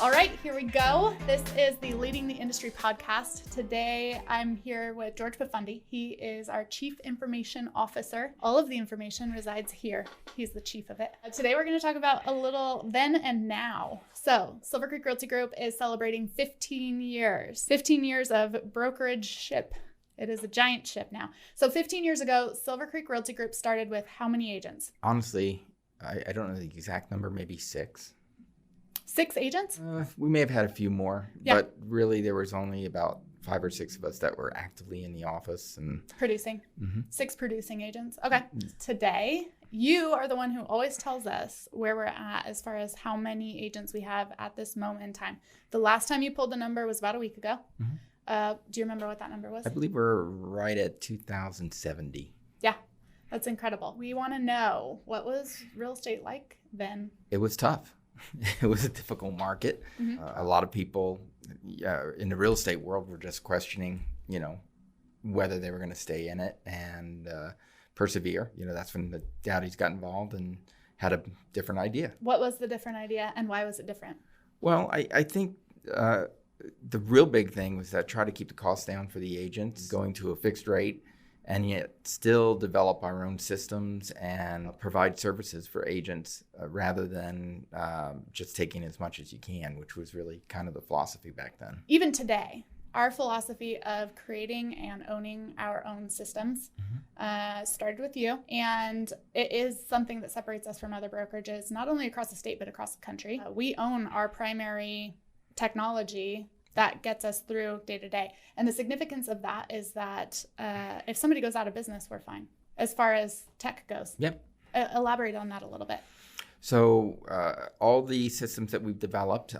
All right, here we go. This is the Leading the Industry podcast. Today, I'm here with George PaFundi. He is our Chief Information Officer. All of the information resides here. He's the chief of it. Today, we're going to talk about a little then and now. So, Silvercreek Realty Group is celebrating 15 years. 15 years of brokerage ship. It is a giant ship now. So 15 years ago, Silvercreek Realty Group started with how many agents? Honestly, I don't know the exact number, maybe 6. 6 agents? We may have had a few more, Yeah. but really there was only about 5 or 6 of us that were actively in the office. And Producing. 6 producing agents. Okay. Today, you are the one who always tells us where we're at as far as how many agents we have at this moment in time. The last time you pulled the number was about a week ago. Do you remember what that number was? I believe we're right at 2,070. Yeah, that's incredible. We want to know, what was real estate like then? It was tough. It was a difficult market. A lot of people in the real estate world were just questioning, whether they were going to stay in it and persevere. That's when the Dowdies got involved and had a different idea. What was the different idea and why was it different? Well, I think the real big thing was that try to keep the costs down for the agents, going to a fixed rate, and yet still develop our own systems and provide services for agents rather than just taking as much as you can, which was really kind of the philosophy back then. Even today, our philosophy of creating and owning our own systems started with you. And it is something that separates us from other brokerages, not only across the state, but across the country. We own our primary technology that gets us through day to day. And the significance of that is that if somebody goes out of business, we're fine as far as tech goes. Yep. Elaborate on that a little bit. So all the systems that we've developed,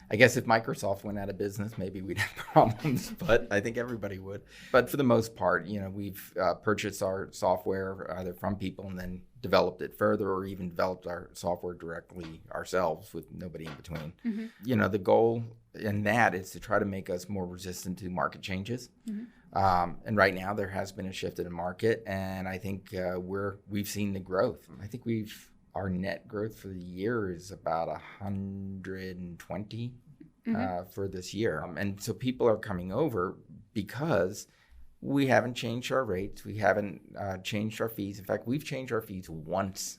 I guess if Microsoft went out of business, maybe we'd have problems, but I think everybody would. But for the most part, we've purchased our software either from people and then developed it further, or even developed our software directly ourselves with nobody in between. The goal in that is to try to make us more resistant to market changes. And right now there has been a shift in the market, and I think we've seen the growth. I think our net growth for the year is about 120 for this year. And so people are coming over because we haven't changed our rates. We haven't changed our fees. In fact, we've changed our fees once.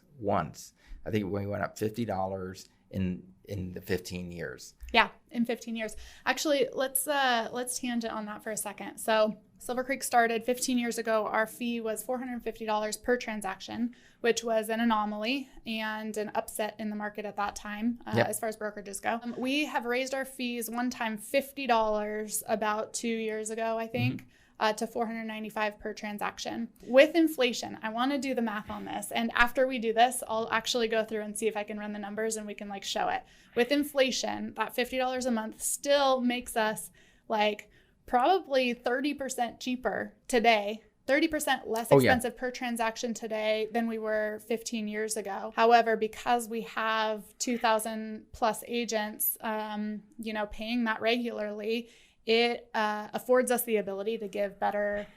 I think we went up $50 in the 15 years. Yeah, in 15 years. Actually, let's tangent on that for a second. So Silvercreek started 15 years ago. Our fee was $450 per transaction, which was an anomaly and an upset in the market at that time, as far as brokerages go. We have raised our fees one time $50 about 2 years ago, I think. To $495 per transaction. With inflation, I want to do the math on this. And after we do this, I'll actually go through and see if I can run the numbers and we can show it. With inflation, that $50 a month still makes us probably 30% cheaper today, 30% less expensive per transaction today than we were 15 years ago. However, because we have 2,000 plus agents, paying that regularly, it affords us the ability to give better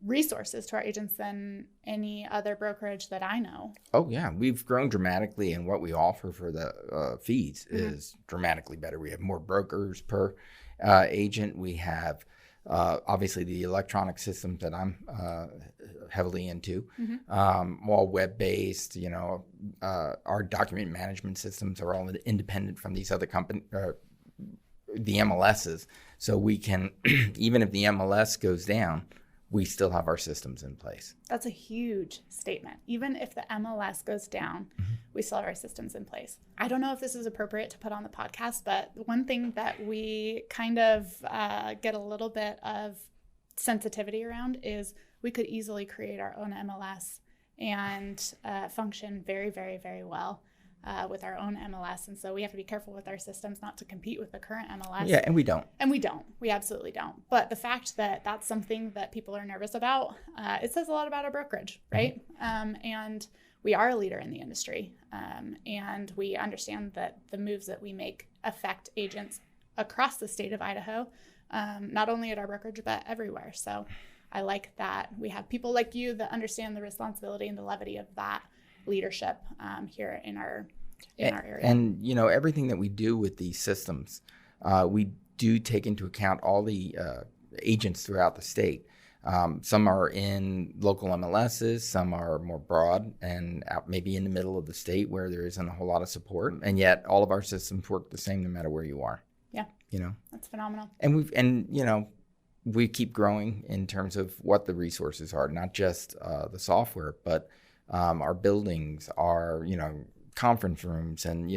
resources to our agents than any other brokerage that I know. Oh, yeah. We've grown dramatically, and what we offer for the fees is dramatically better. We have more brokers per agent. We have, obviously, the electronic systems that I'm heavly into, all web-based. Our document management systems are all independent from these other companies, the MLSs. So we can, even if the MLS goes down, we still have our systems in place. That's a huge statement. Even if the MLS goes down, we still have our systems in place. I don't know if this is appropriate to put on the podcast, but one thing that we kind of get a little bit of sensitivity around is we could easily create our own MLS and function very, very, very well with our own MLS. And so we have to be careful with our systems not to compete with the current MLS. Yeah, and we don't. We absolutely don't. But the fact that that's something that people are nervous about, it says a lot about our brokerage, right? And we are a leader in the industry. And we understand that the moves that we make affect agents across the state of Idaho, not only at our brokerage, but everywhere. So I like that we have people like you that understand the responsibility and the levity of that leadership here in our in our area. And, everything that we do with these systems, we do take into account all the agents throughout the state. Some are in local MLSs, some are more broad and out maybe in the middle of the state where there isn't a whole lot of support. And yet all of our systems work the same no matter where you are. Yeah. That's phenomenal. And we keep growing in terms of what the resources are, not just the software, but our buildings, our, conference rooms. And,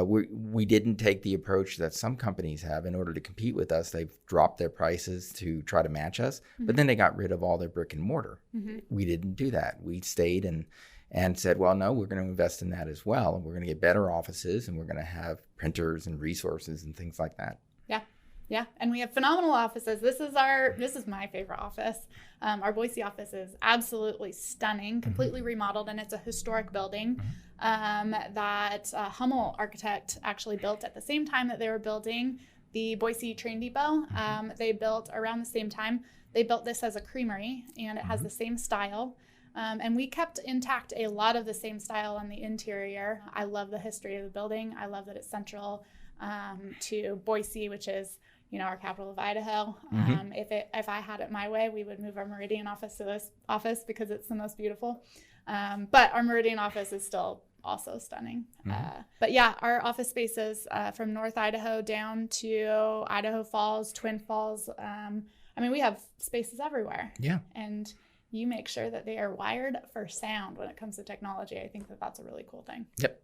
we didn't take the approach that some companies have. In order to compete with us, they've dropped their prices to try to match us, but then they got rid of all their brick and mortar. We didn't do that. We stayed and said, well, no, we're going to invest in that as well. And we're going to get better offices, and we're going to have printers and resources and things like that. Yeah, and we have phenomenal offices. This is my favorite office. Our Boise office is absolutely stunning, completely remodeled, and it's a historic building that Hummel architect actually built at the same time that they were building the Boise Train Depot. They built around the same time. They built this as a creamery, and it has the same style. And we kept intact a lot of the same style on the interior. I love the history of the building. I love that it's central to Boise, which is our capital of Idaho. If I had it my way, we would move our Meridian office to this office because it's the most beautiful. But our Meridian office is still also stunning. But yeah, our office spaces from North Idaho down to Idaho Falls, Twin Falls. We have spaces everywhere. Yeah. And you make sure that they are wired for sound when it comes to technology. I think that that's a really cool thing. Yep.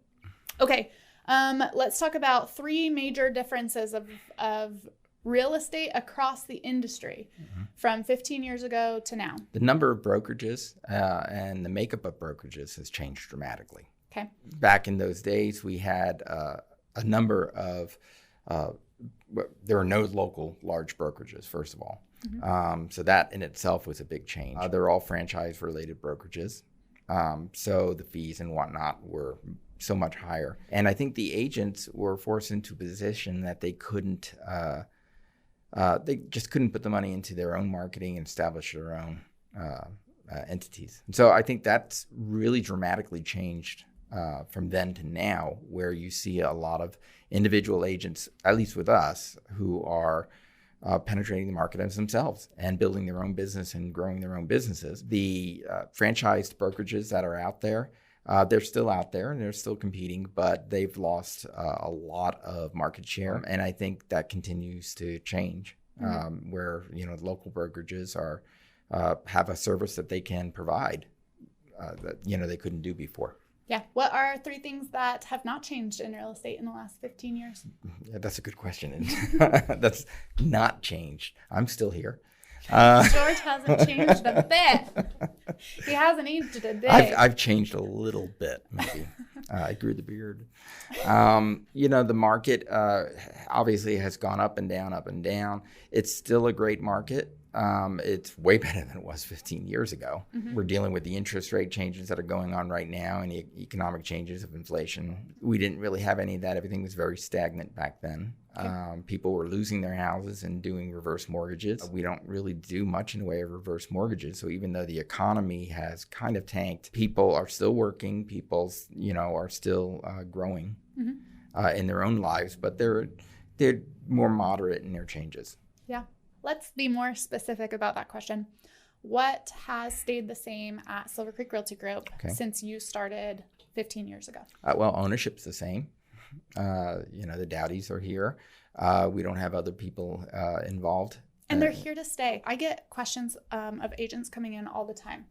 Okay. Let's talk about 3 major differences of real estate across the industry from 15 years ago to now. The number of brokerages and the makeup of brokerages has changed dramatically. Okay. Back in those days, we had a number of, there were no local large brokerages, first of all. So that in itself was a big change. They're all franchise-related brokerages. So the fees and whatnot were so much higher. And I think the agents were forced into a position that they couldn't, they just couldn't put the money into their own marketing and establish their own entities. And so I think that's really dramatically changed from then to now, where you see a lot of individual agents, at least with us, who are penetrating the market as themselves and building their own business and growing their own businesses. The franchised brokerages that are out there, they're still out there and they're still competing, but they've lost a lot of market share. And I think that continues to change, where, local brokerages are have a service that they can provide that, they couldn't do before. Yeah. What are 3 things that have not changed in real estate in the last 15 years? Yeah, that's a good question. That's not changed. I'm still here. George hasn't changed a bit. He hasn't aged a day. I've changed a little bit, maybe. I grew the beard. The market obviously has gone up and down, up and down. It's still a great market. It's way better than it was 15 years ago. We're dealing with the interest rate changes that are going on right now and the economic changes of inflation. We didn't really have any of that. Everything was very stagnant back then. People were losing their houses and doing reverse mortgages. We don't really do much in the way of reverse mortgages. So even though the economy has kind of tanked, people are still working. People, are still growing in their own lives, but they're more moderate in their changes. Yeah. Let's be more specific about that question. What has stayed the same at Silvercreek Realty Group since you started 15 years ago? Well, ownership's the same. The Dowdies are here. We don't have other people involved. And they're here to stay. I get questions of agents coming in all the time.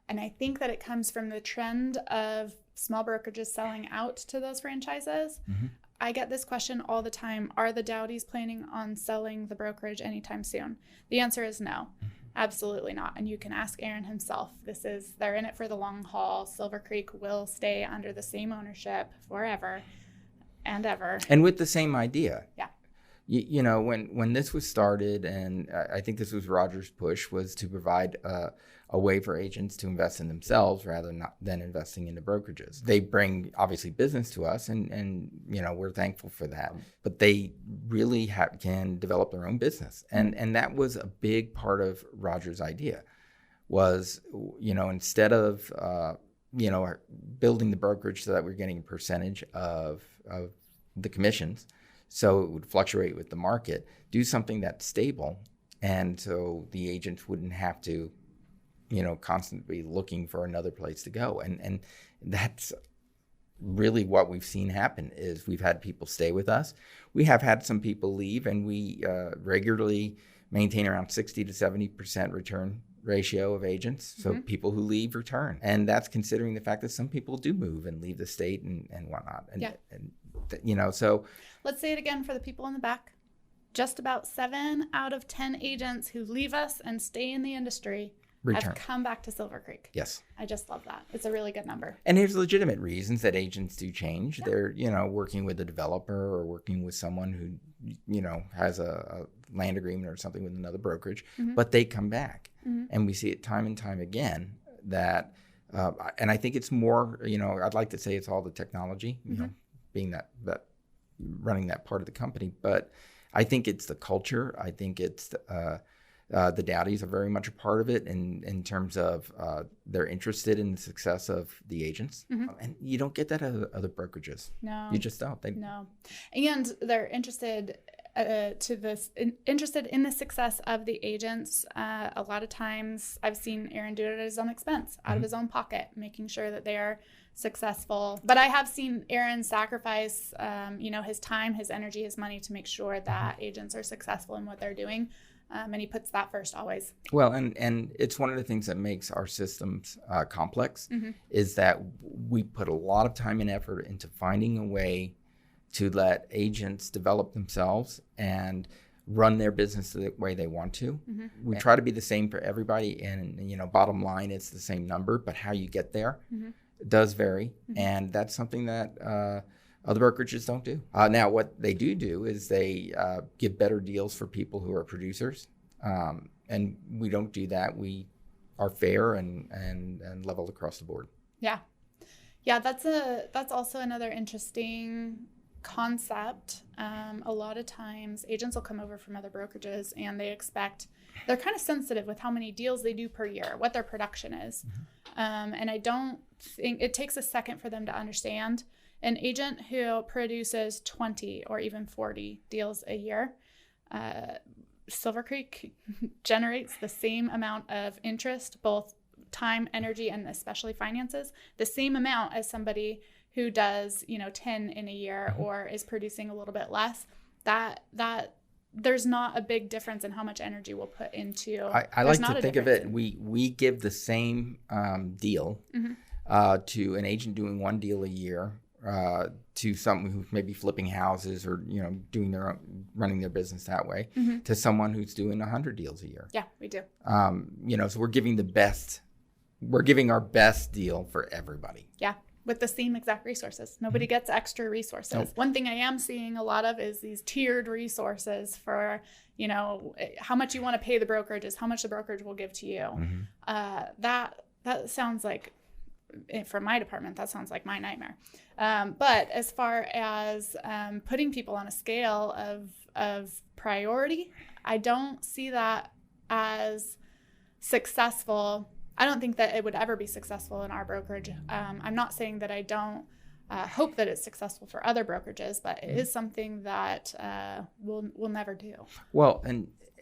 And I think that it comes from the trend of small brokerages selling out to those franchises. I get this question all the time. Are the Dowdies planning on selling the brokerage anytime soon? The answer is no, absolutely not. And you can ask Aaron himself. They're in it for the long haul. Silvercreek will stay under the same ownership forever and ever. And with the same idea. Yeah. When this was started, and I think this was Roger's push, was to provide a way for agents to invest in themselves rather than investing into brokerages. They bring, obviously, business to us, and we're thankful for that. But they really can develop their own business. And that was a big part of Roger's idea, was, instead of are building the brokerage so that we're getting a percentage of the commissions, so it would fluctuate with the market. Do something that's stable, and so the agents wouldn't have to, constantly looking for another place to go. And that's really what we've seen happen is we've had people stay with us. We have had some people leave, and we regularly maintain around 60 to 70% return ratio of agents. So people who leave return. And that's considering the fact that some people do move and leave the state and whatnot. So let's say it again for the people in the back. Just about 7 out of 10 agents who leave us and stay in the industry have come back to Silvercreek. Yes. I just love that. It's a really good number. And there's legitimate reasons that agents do change. Yeah. They're, working with a developer or working with someone who, has a land agreement or something with another brokerage, but they come back. And we see it time and time again that, and I think it's more, I'd like to say it's all the technology, being that running that part of the company, but I think it's the culture. I think it's the Dowdies are very much a part of it in terms of they're interested in the success of the agents. And you don't get that at other brokerages. No. You just don't. No. And they're interested interested in the success of the agents. A lot of times I've seen Aaron do it at his own expense, out of his own pocket, making sure that they are successful. But I have seen Aaron sacrifice, his time, his energy, his money to make sure that agents are successful in what they're doing. And he puts that first always. Well, and it's one of the things that makes our systems complex is that we put a lot of time and effort into finding a way to let agents develop themselves and run their business the way they want to. We try to be the same for everybody, and bottom line, it's the same number, but how you get there does vary, and that's something that other brokerages don't do. Now, what they do is they give better deals for people who are producers, and we don't do that. We are fair and level across the board. Yeah, that's also another interesting concept. A lot of times agents will come over from other brokerages and they're kind of sensitive with how many deals they do per year, what their production is. And I don't think it takes a second for them to understand an agent who produces 20 or even 40 deals a year. Silvercreek generates the same amount of interest, both time, energy, and especially finances, the same amount as somebody who does, 10 in a year or is producing a little bit less. That there's not a big difference in how much energy we'll put into. I like to think of it. We give the same deal to an agent doing one deal a year, to someone who's maybe flipping houses or running their business that way, to someone who's doing 100 deals a year. Yeah, we do. So we're giving we're giving our best deal for everybody. Yeah. With the same exact resources. Nobody gets extra resources. Nope. One thing I am seeing a lot of is these tiered resources for, how much you want to pay the brokerage is how much the brokerage will give to you. That sounds like, from my department, that sounds like my nightmare. But as far as putting people on a scale of priority, I don't see that as successful. I don't think that it would ever be successful in our brokerage. I'm not saying that I don't hope that it's successful for other brokerages, but it is something that we'll never do. Well,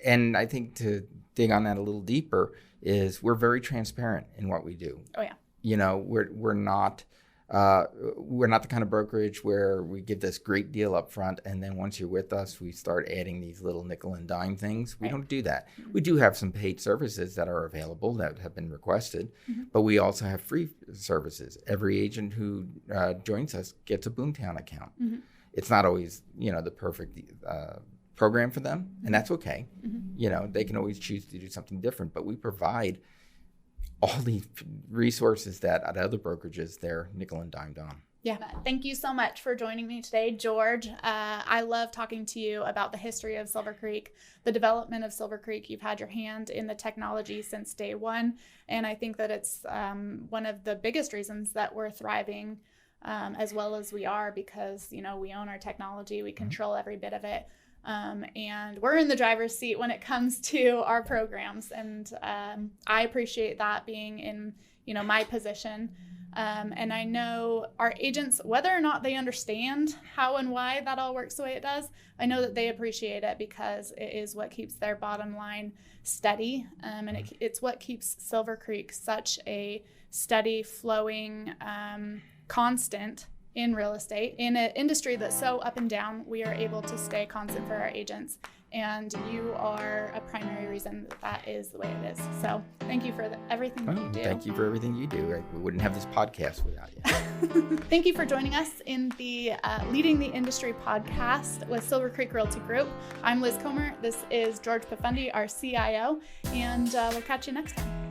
and I think to dig on that a little deeper is we're very transparent in what we do. Oh yeah. We're not the kind of brokerage where we give this great deal up front and then once you're with us, we start adding these little nickel and dime things. We don't do that. We do have some paid services that are available that have been requested, but we also have free services. Every agent who joins us gets a Boomtown account. It's not always, the perfect program for them, and that's okay. They can always choose to do something different, but we provide all these resources that at other brokerages they're nickel and dimed on. Yeah. Thank you so much for joining me today, George. I love talking to you about the history of Silvercreek, the development of Silvercreek. You've had your hand in the technology since day one, and I think that it's one of the biggest reasons that we're thriving as well as we are because, we own our technology. We control every bit of it. And we're in the driver's seat when it comes to our programs. And I appreciate that being in, my position. And I know our agents, whether or not they understand how and why that all works the way it does, I know that they appreciate it because it is what keeps their bottom line steady. And it's what keeps Silvercreek such a steady, flowing, constant in real estate. In an industry that's so up and down, we are able to stay constant for our agents. And you are a primary reason that is the way it is. So thank you for everything that you do. Thank you for everything you do. We wouldn't have this podcast without you. Thank you for joining us in the Leading the Industry podcast with Silvercreek Realty Group. I'm Liz Comer. This is George PaFundi, our CIO, and we'll catch you next time.